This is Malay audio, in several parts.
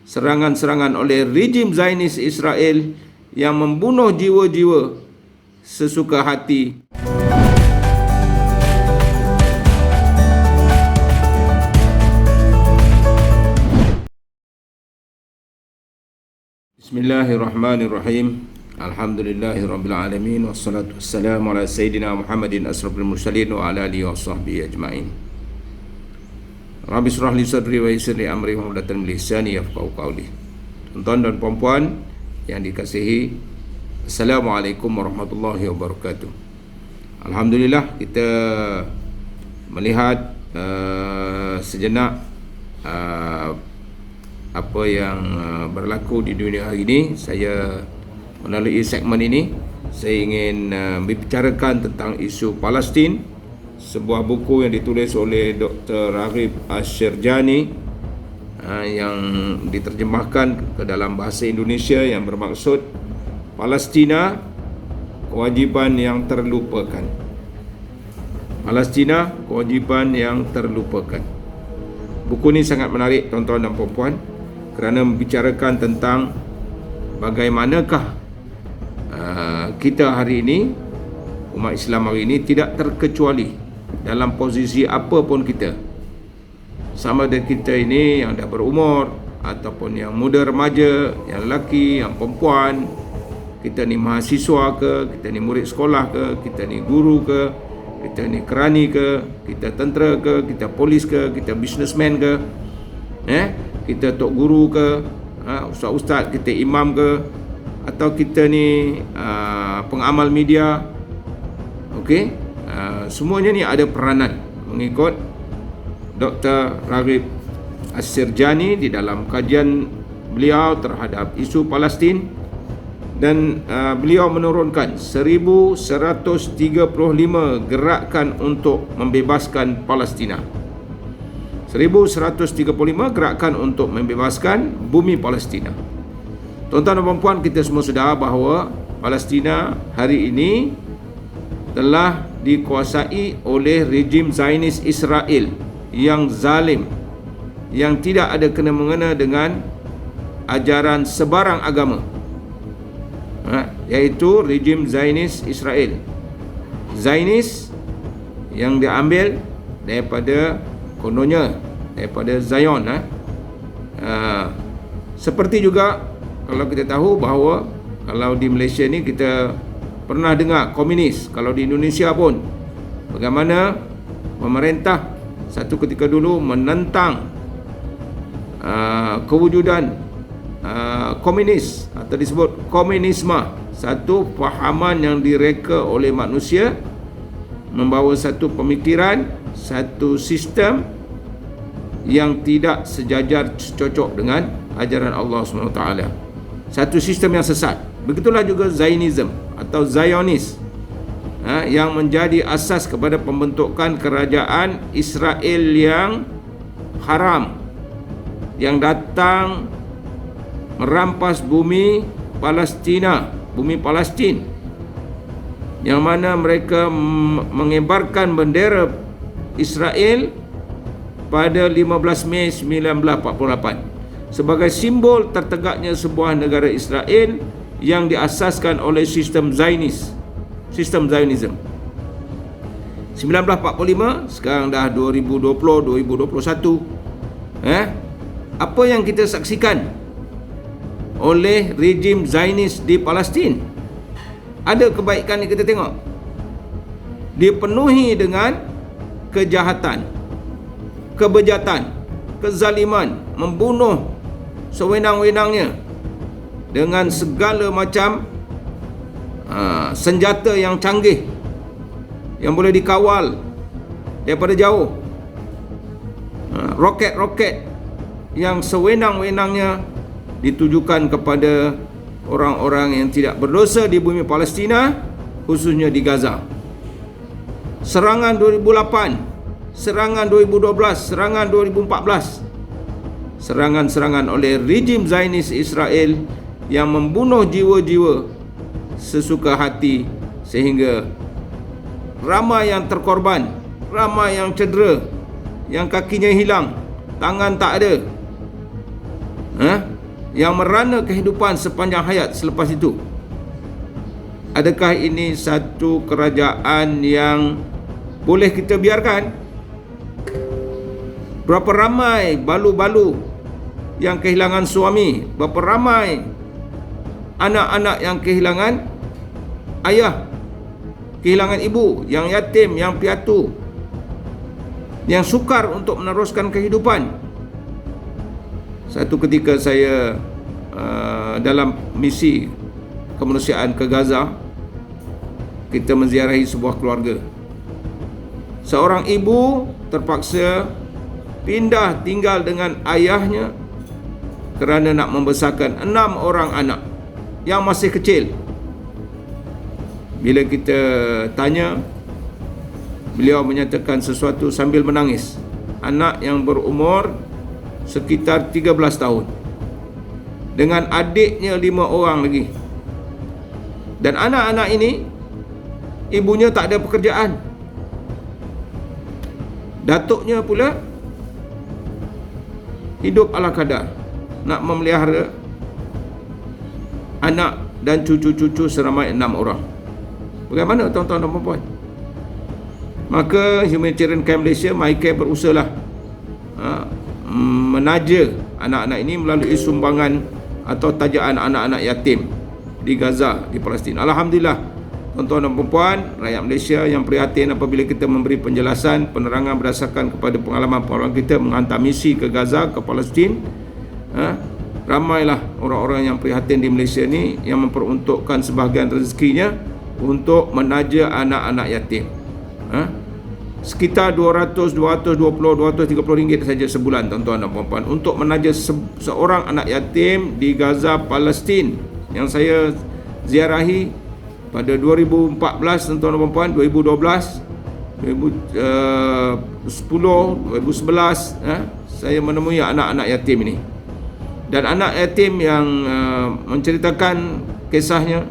serangan-serangan oleh rejim Zionis Israel yang membunuh jiwa-jiwa sesuka hati. Bismillahirrahmanirrahim. Alhamdulillahirabbil alamin wassalatu wassalamu ala sayyidina Muhammadin asrafil mursalin wa ala alihi washabbihi ajmain. Rabbi shrah li sadri wa yassir li amri wa hlul 'uqdatam min lisani yafqahu qawli. Tuan-tuan dan puan-puan yang dikasihi, Assalamualaikum warahmatullahi wabarakatuh. Alhamdulillah, kita melihat sejenak apa yang berlaku di dunia hari ini. Saya melalui segmen ini saya ingin membicarakan tentang isu Palestin, sebuah buku yang ditulis oleh Dr. Raghib Asy-Syirjani yang diterjemahkan ke dalam bahasa Indonesia, yang bermaksud Palestina, kewajiban yang terlupakan. Palestina, kewajiban yang terlupakan. Buku ini sangat menarik, tuan-tuan dan puan-puan, kerana membicarakan tentang bagaimanakah kita hari ini, umat Islam hari ini, tidak terkecuali dalam posisi apa pun kita. Sama ada kita ini yang dah berumur ataupun yang muda remaja, yang lelaki, yang perempuan, kita ni mahasiswa ke, kita ni murid sekolah ke, kita ni guru ke, kita ni kerani ke, kita tentera ke, kita polis ke, kita businessman ke, kita tok guru ke, ustaz-ustaz, kita imam ke, atau kita ni pengamal media. Okey, semuanya ni ada peranan mengikut Dr. Raghib Asy-Syirjani di dalam kajian beliau terhadap isu Palestin. Dan beliau menurunkan 1135 gerakan untuk membebaskan Palestina. 1135 gerakan untuk membebaskan bumi Palestina. Tuan-tuan dan puan-puan, kita semua sedar bahawa Palestina hari ini telah dikuasai oleh rejim Zionis Israel yang zalim, yang tidak ada kena-mengena dengan ajaran sebarang agama, iaitu rejim Zionis Israel. Zionis yang diambil daripada, kononnya daripada Zion. Seperti juga kalau kita tahu bahawa kalau di Malaysia ni kita pernah dengar komunis, kalau di Indonesia pun bagaimana pemerintah satu ketika dulu menentang kewujudan komunis atau disebut komunisme, satu fahaman yang direka oleh manusia, membawa satu pemikiran, satu sistem yang tidak sejajar, cocok dengan ajaran Allah SWT, satu sistem yang sesat. Begitulah juga Zionism atau Zionis, yang menjadi asas kepada pembentukan kerajaan Israel yang haram, yang datang merampas bumi Palestina, bumi Palestin, yang mana mereka mengibarkan bendera Israel pada 15 Mei 1948 sebagai simbol tertegaknya sebuah negara Israel yang diasaskan oleh sistem Zionis, sistem Zionism. 1945, sekarang dah 2020, 2021. Apa yang kita saksikan oleh rejim Zionis di Palestin? Ada kebaikan yang kita tengok, dipenuhi dengan kejahatan, kebejatan, kezaliman, membunuh sewenang-wenangnya dengan segala macam senjata yang canggih yang boleh dikawal daripada jauh, roket-roket yang sewenang-wenangnya ditujukan kepada orang-orang yang tidak berdosa di bumi Palestina, khususnya di Gaza. Serangan 2008, serangan 2012, serangan 2014, serangan-serangan oleh rejim Zionis Israel yang membunuh jiwa-jiwa sesuka hati, sehingga ramai yang terkorban, ramai yang cedera, yang kakinya hilang, tangan tak ada, yang merana kehidupan sepanjang hayat selepas itu. Adakah ini satu kerajaan yang boleh kita biarkan? Berapa ramai balu-balu yang kehilangan suami, berapa ramai anak-anak yang kehilangan ayah, kehilangan ibu, yang yatim, yang piatu, yang sukar untuk meneruskan kehidupan. Satu ketika saya dalam misi kemanusiaan ke Gaza, kita menziarahi sebuah keluarga. Seorang ibu terpaksa pindah tinggal dengan ayahnya kerana nak membesarkan 6 orang anak yang masih kecil. Bila kita tanya, beliau menyatakan sesuatu sambil menangis. Anak yang berumur sekitar 13 tahun, dengan adiknya 5 orang lagi. Dan anak-anak ini, ibunya tak ada pekerjaan. Datuknya pula hidup ala kadar, nak memelihara anak dan cucu-cucu seramai 6 orang. Bagaimana tuan-tuan dan puan-puan? Maka Humanitarian Camp Malaysia, MyCare, berusahalah menaja anak-anak ini melalui sumbangan atau tajaan anak-anak yatim di Gaza, di Palestin. Alhamdulillah, tuan-tuan dan puan-puan, rakyat Malaysia yang prihatin apabila kita memberi penjelasan, penerangan berdasarkan kepada pengalaman-pengalaman kita menghantar misi ke Gaza, ke Palestin. Ramailah orang-orang yang prihatin di Malaysia ni yang memperuntukkan sebahagian rezekinya untuk menaja anak-anak yatim. Sekitar 220, 230 ringgit saja sebulan, tuan-tuan dan puan-puan, untuk menaja seorang anak yatim di Gaza, Palestin, yang saya ziarahi pada 2014, tuan-tuan dan puan-puan, 2012, 2010, 2011, saya menemui anak-anak yatim ini. Dan anak yatim yang menceritakan kisahnya,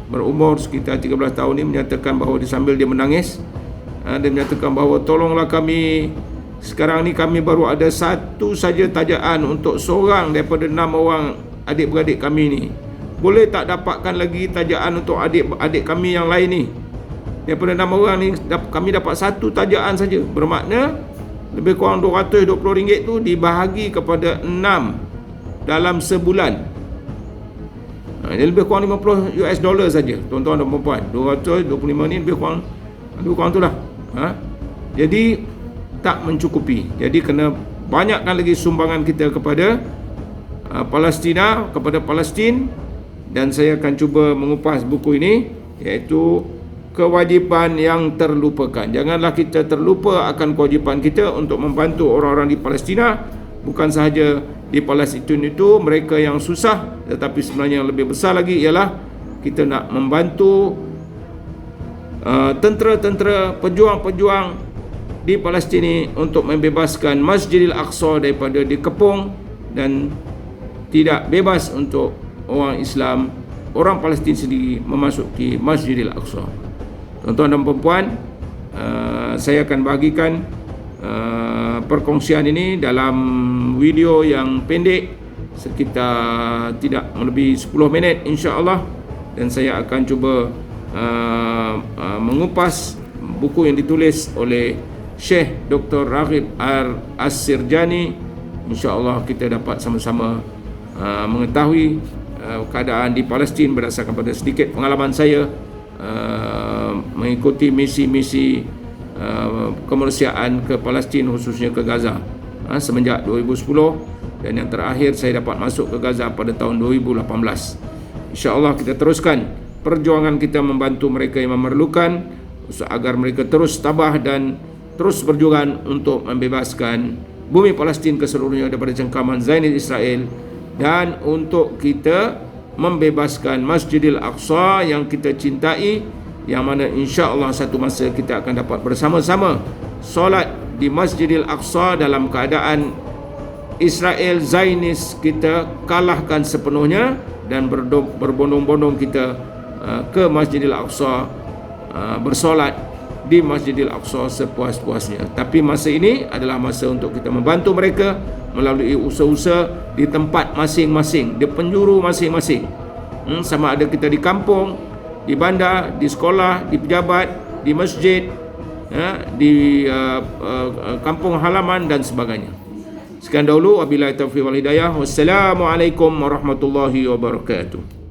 berumur sekitar 13 tahun ini, menyatakan bahawa sambil dia menangis, dia menyatakan bahawa tolonglah kami, sekarang ni kami baru ada satu saja tajaan untuk seorang daripada 6 orang adik-beradik kami ni. Boleh tak dapatkan lagi tajaan untuk adik-adik kami yang lain ni? Daripada 6 orang ni kami dapat satu tajaan saja. Bermakna lebih kurang RM220 tu dibahagi kepada 6 dalam sebulan. Dia lebih kurang $50 saja, tuan-tuan dan puan-puan. 225 ni lebih kurang tu lah. Jadi tak mencukupi. Jadi kena banyakkan lagi sumbangan kita kepada Palestina, kepada Palestin. Dan saya akan cuba mengupas buku ini, iaitu Kewajipan yang Terlupakan. Janganlah kita terlupa akan kewajipan kita untuk membantu orang-orang di Palestina. Bukan sahaja di Palestin itu mereka yang susah, tetapi sebenarnya yang lebih besar lagi ialah kita nak membantu tentera-tentera, pejuang-pejuang di Palestin ini untuk membebaskan Masjidil Aqsa daripada dikepung dan tidak bebas untuk orang Islam, orang Palestin sendiri memasuki Masjidil Aqsa. Tuan-tuan dan puan-puan, saya akan bahagikan perkongsian ini dalam video yang pendek, sekitar tidak melebihi 10 minit insya-Allah, dan saya akan cuba mengupas buku yang ditulis oleh Syekh Dr. Raghib As-Sirjani. Insya-Allah kita dapat sama-sama mengetahui keadaan di Palestin berdasarkan pada sedikit pengalaman saya mengikuti misi-misi kemanusiaan ke Palestin, khususnya ke Gaza, semenjak 2010, dan yang terakhir saya dapat masuk ke Gaza pada tahun 2018. InsyaAllah kita teruskan perjuangan kita membantu mereka yang memerlukan, agar mereka terus tabah dan terus berjuang untuk membebaskan bumi Palestin keseluruhnya daripada cengkaman Zionis Israel, dan untuk kita membebaskan Masjidil Aqsa yang kita cintai, yang mana insya-Allah satu masa kita akan dapat bersama-sama solat di Masjidil Aqsa dalam keadaan Israel Zionis kita kalahkan sepenuhnya, dan berbondong-bondong kita ke Masjidil Aqsa, bersolat di Masjidil Aqsa sepuas-puasnya. Tapi masa ini adalah masa untuk kita membantu mereka, melalui usaha-usaha di tempat masing-masing, di penjuru masing-masing. Sama ada kita di kampung, di bandar, di sekolah, di pejabat, di masjid, di kampung halaman dan sebagainya. Sekian dahulu, wabillahi taufiq wal hidayah. Wassalamualaikum warahmatullahi wabarakatuh.